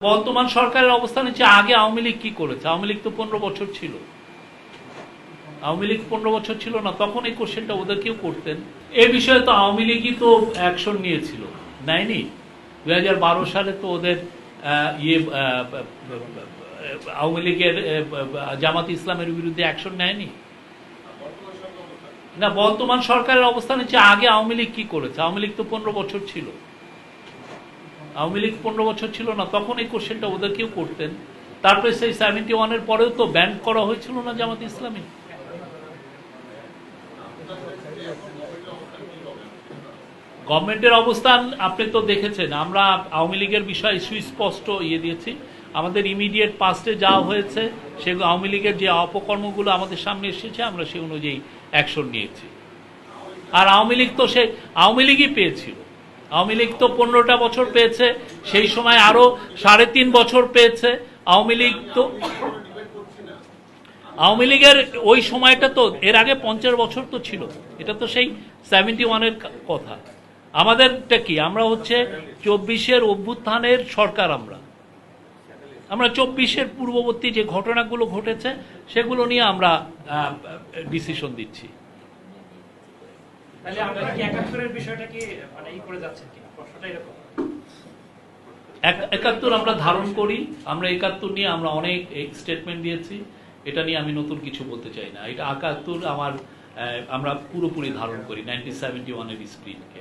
বর্তমান সরকারের অবস্থান হচ্ছে আগে আওয়ামী লীগ কি করেছে? আওয়ামী লীগ তো 15 বছর ছিল। আওয়ামী লীগ 15 বছর ছিল না, তখন এই কোশ্চেনটা ওদেরকেও করতেন। এ বিষয়ে তো আওয়ামী লীগই তো অ্যাকশন নিয়েছিল, নেয়নি? 2012 সালে তো ওদের আওয়ামী লীগের জামাত ইসলামের বিরুদ্ধে অ্যাকশন নেয়নি না। বর্তমান সরকারের অবস্থান হচ্ছে আগে আওয়ামী লীগ কি করেছে? আওয়ামী লীগ তো 15 বছর ছিল। আওয়ামী লীগ 15 বছর ছিল না, তখন এই কোশ্চেনটা ওদেরকেও করতেন। তারপরে সেই 71-এর পরেও তো ব্যান করা হয়েছিল না জামাত ইসলামী। গভর্নমেন্টের অবস্থান আপনি তো দেখেছেন, আমরা আওয়ামী লীগের বিষয়ে সুস্পষ্ট দিয়েছি। আমাদের ইমিডিয়েট পাস্টে যা হয়েছে সেগুলো, আওয়ামী লীগের যে অপকর্মগুলো আমাদের সামনে এসেছে, আমরা সেই অনুযায়ী অ্যাকশন নিয়েছি। আর আওয়ামী লীগ তো সে আওয়ামী লীগই পেয়েছিল। আওয়ামী লীগ তো 15টা বছর পেয়েছে, সেই সময় আরো 3.5 বছর পেয়েছে আওয়ামী লীগ। তো আওয়ামী লীগের ওই সময়টা তো এর আগে 50 বছর তো ছিল। এটা তো সেই 71-এর কথা। আমাদেরটা কি, আমরা হচ্ছে 24-এর অভ্যুত্থানের সরকার। আমরা 24-এর পূর্ববর্তী যে ঘটনাগুলো ঘটেছে সেগুলো নিয়ে আমরা ডিসিশন দিচ্ছি। তাহলে আপনারা কি 71-এর বিষয়টা কি মানে করে যাচ্ছেন কিনা, প্রশ্নটা এরকম? 71 আমরা ধারণ করি, আমরা 71 নিয়ে আমরা অনেক স্টেটমেন্ট দিয়েছি। এটা নিয়ে আমি নতুন কিছু বলতে চাই না। এটা 71 আমরা পুরোপুরি ধারণ করি 1971-এর স্পিরিটকে।